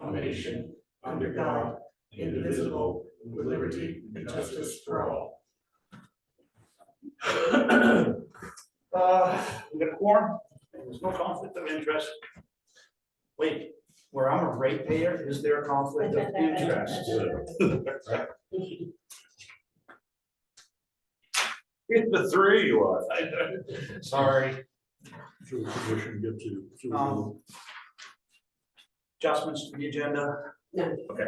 one nation, under God, indivisible, with liberty and justice for all. We got a quorum, there's no conflict of interest. Wait, where I'm a ratepayer, is there a conflict of interest? It's the three you are. Sorry. So the commission gets to. Adjustments to the agenda? No. Okay,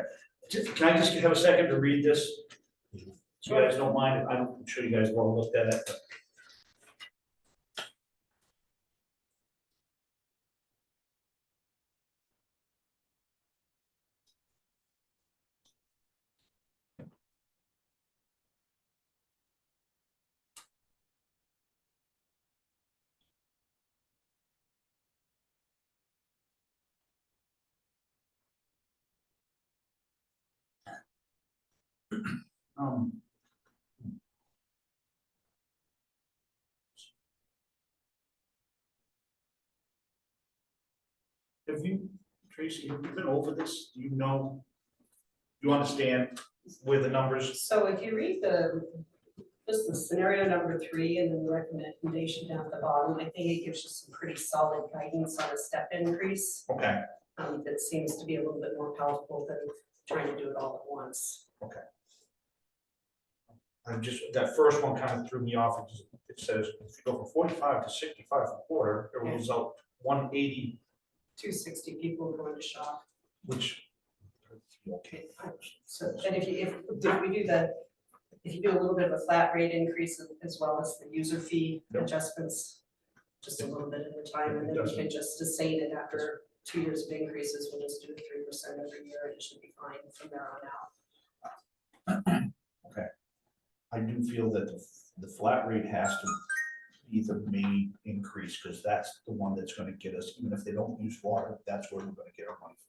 can I just have a second to read this? So you guys don't mind, I'm sure you guys have all looked at it. but- Um, Have you, Tracy, have you been over this? Do you know? Do you understand where the numbers? So if you read just the scenario number 3 and then the recommendation down at the bottom, I think it gives you some pretty solid guidance on a step increase. Okay, That seems to be a little bit more palatable than trying to do it all at once. that first one kind of threw me off. It says, if you go from 45 to 65 a quarter, it Yeah. rolls out 180, 260 people going to shop. which. Okay, so, and if we do if you do a little bit of a flat rate increase as well as the user fee Yep. adjustments, just a little bit at a time, and then we can just sustain it after 2 years of increases, we'll just do 3% every year, and it should be fine from there on out. I do feel that the flat rate has to be the main increase, because that's the one that's gonna get us, even if they don't use water, that's where we're gonna get our money from.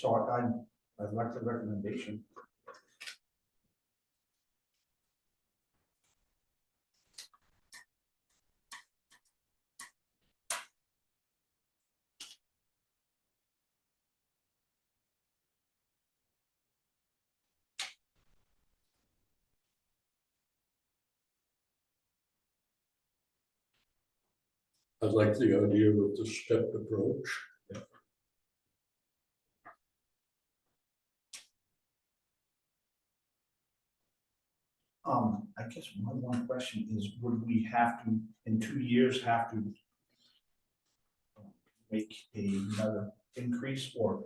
So I'd like the recommendation. I like the idea of the stepped approach. I guess my one question is, would we have to, in 2 years, have to make another increase or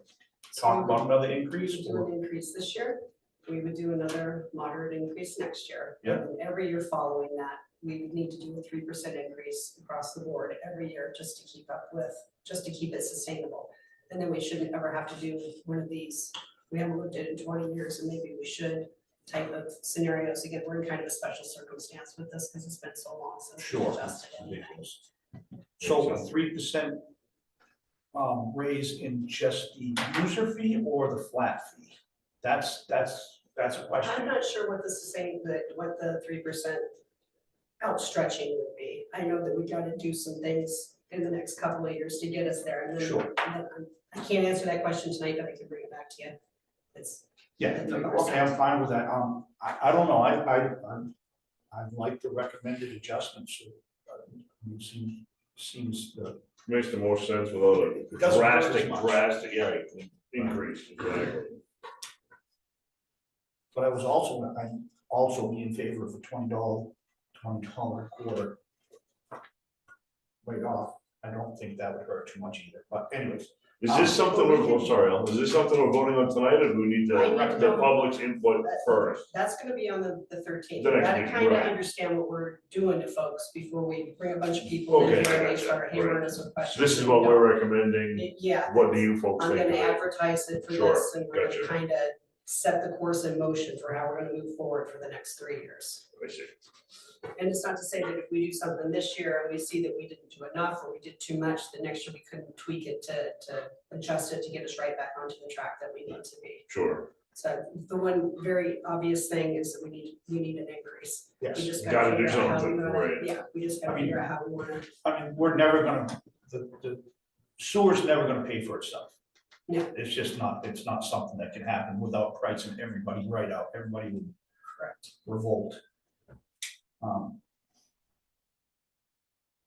talk about another We increase? would do an increase this year, we would do another moderate increase next year. Yeah. And every year following that, we would need to do a 3% increase across the board every year just to keep up with, just to keep it sustainable. And then we shouldn't ever have to do one of these, we haven't looked at it in 20 years and maybe we should, type of scenarios. Again, we're in kind of a special circumstance with this because it's been so long since we Sure. adjusted anything. So a 3% raise in just the user fee or the flat fee? That's a I'm question. not sure what what the 3% outstretching would be. I know that we gotta do some things in the next couple of years to get us there, and then, Sure. and then I can't answer that question tonight, but I can bring it back to you. It's, Yeah, okay, I'm fine with that. I don't know, I like the recommended adjustments. It seems Makes the most sense without a Doesn't hurt as drastic, much. increase, exactly. but I'd also be in favor of a $20 a quarter rate off. I don't think that would hurt too much either, but anyways. Is this something sorry, Al, is this something we're voting on tonight, or do we need I need to the know. public's input first? that's gonna be on the 13th. The We next gotta meeting, kind of right. understand what we're doing to folks before we bring a bunch of people in Okay, here and they gotcha, start hammering right. us with So questions. this is what we're recommending, Yeah. what do you folks I'm think? gonna of it? advertise it for Sure, this, and we're gotcha. gonna kind of set the course in motion for how we're gonna move forward for the next 3 years. I see. And it's not to say that if we do something this year and we see that we didn't do enough or we did too much, the next year we couldn't tweak it to adjust it to get us right back onto the track that we need to be. Sure, So the one very obvious thing is that we need an increase. We Yes, just Gotta gotta do figure out how we something, wanna, right. yeah, we just gotta I mean- figure out how we wanna, I mean, we're never gonna, the sewer's never gonna pay for itself. No. It's just not, it's not something that can happen without pricing everybody right out, everybody would correct. revolt.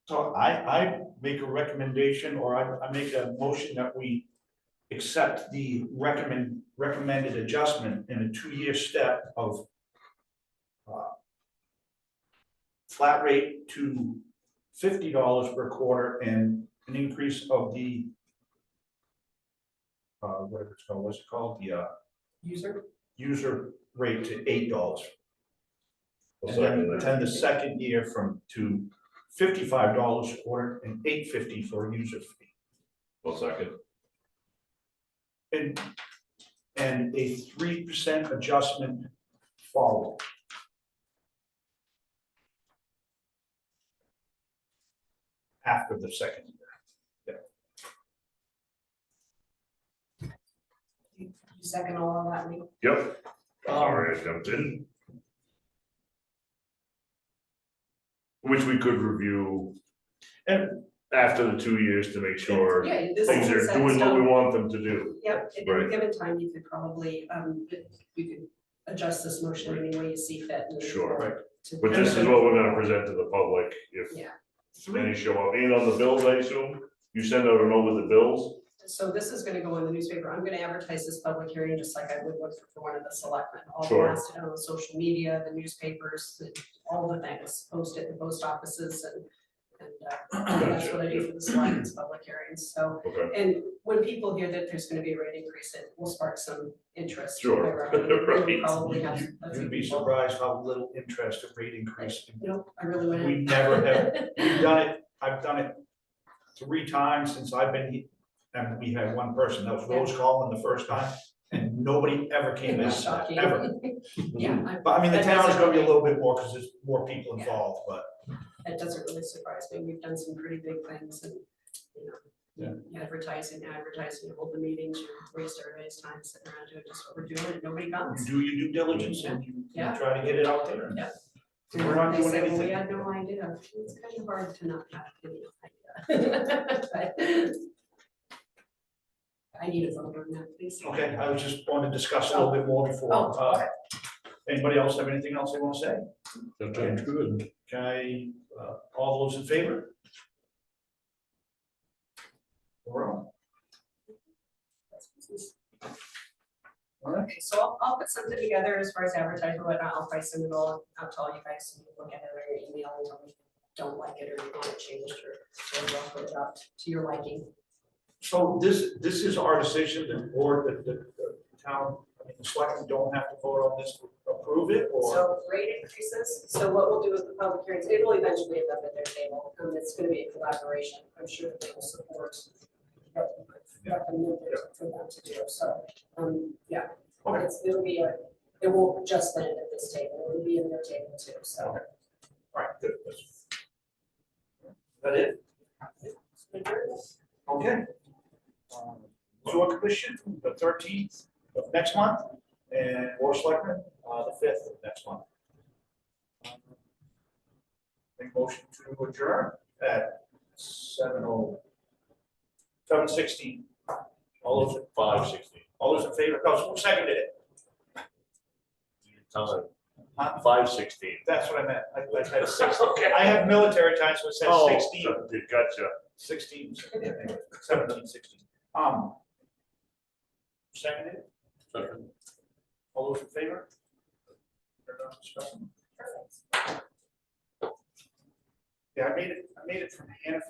So I make a recommendation, or I make a motion that we accept the recommended adjustment in a 2-year step of flat rate to $50 per quarter and an increase of the what's it called, the User, user rate to $8. I'll And second that. then the second year to $55 a quarter and $8.50 for a user fee. I'll second. And a 3% adjustment followed. After the second year. you second all of that, Lee? Yep, sorry, I jumped in. Which we could review And after the 2 years to make sure Yeah, this things is are set in doing what we stone. want them to do. Yep, at any Right. given time, you could probably, you could adjust this motion any way you see fit. and move Sure. forward to- But this is what we're gonna present to the public if Yeah, any show up. And on the bills, I assume, you send out a note with the bills? so this is gonna go in the newspaper. I'm gonna advertise this public hearing just like I would look for one of the selectmen. I'll Sure. blast it on the social media, the newspapers, all the things, post it in the post offices and that's what I do for the selectmen's public hearings, so. Okay, And when people hear that there's gonna be a rate increase, it will spark some interest. Sure. I reckon. We'll Right. Probably have a few you'd be people. surprised how little interest a rate increase. Nope, I really wouldn't. We never have, we've done it, I've done it 3 times since I've been here. And we had one person, that was Rose calling the first time, and nobody ever came That's back, shocking. ever. Yeah, But I mean, the That town is doesn't gonna be a really- little bit more, because there's more people Yeah. involved, but. that doesn't really surprise me. We've done some pretty big things and, advertising, hold the meetings, you waste everybody's time sitting around doing just what we're doing and nobody You comes. do your due diligence and you Yeah. try to get it out there. and Yeah. We're not They doing say, well, anything. we had no idea. It's kind of hard to not have any idea. But I need a vote on that, please. Okay, I was just wanting to discuss a little bit more before. Oh, okay. Anybody else have anything else they want to say? That sounds good. Okay, all those in favor? We're on. All right, Okay, so I'll put something together as far as advertising, but I'll probably send it all out to all you guys, and you can look at it or your email, and tell me if you don't like it or you want it changed, or I'll put it out to your liking. so this is our decision, the board, the town, I mean, the selectmen don't have to vote on this to approve it, or? So rate increases, so what we'll do with the public hearings, it will eventually end up at their table, it's gonna be a collaboration, I'm sure that they will support. what we recommend for them to do, so, yeah. Okay. It'll be it won't just land at this table, it'll be in their table too, so. Okay. All right, good. Is that it? Okay. Sewer Commission, the 13th of next month, and Board of Selectmen, the 5th of next month. Make motion to adjourn at 7:16. All those, 5:16. all those in favor, who seconded it? Time. Huh? 5:16. That's what I meant, I had 16. Okay. I have military time, so it says Oh, 16. Gotcha. 16, 17, 16. Seconded, Second. all those in favor? Yeah, I made it from Hannaford.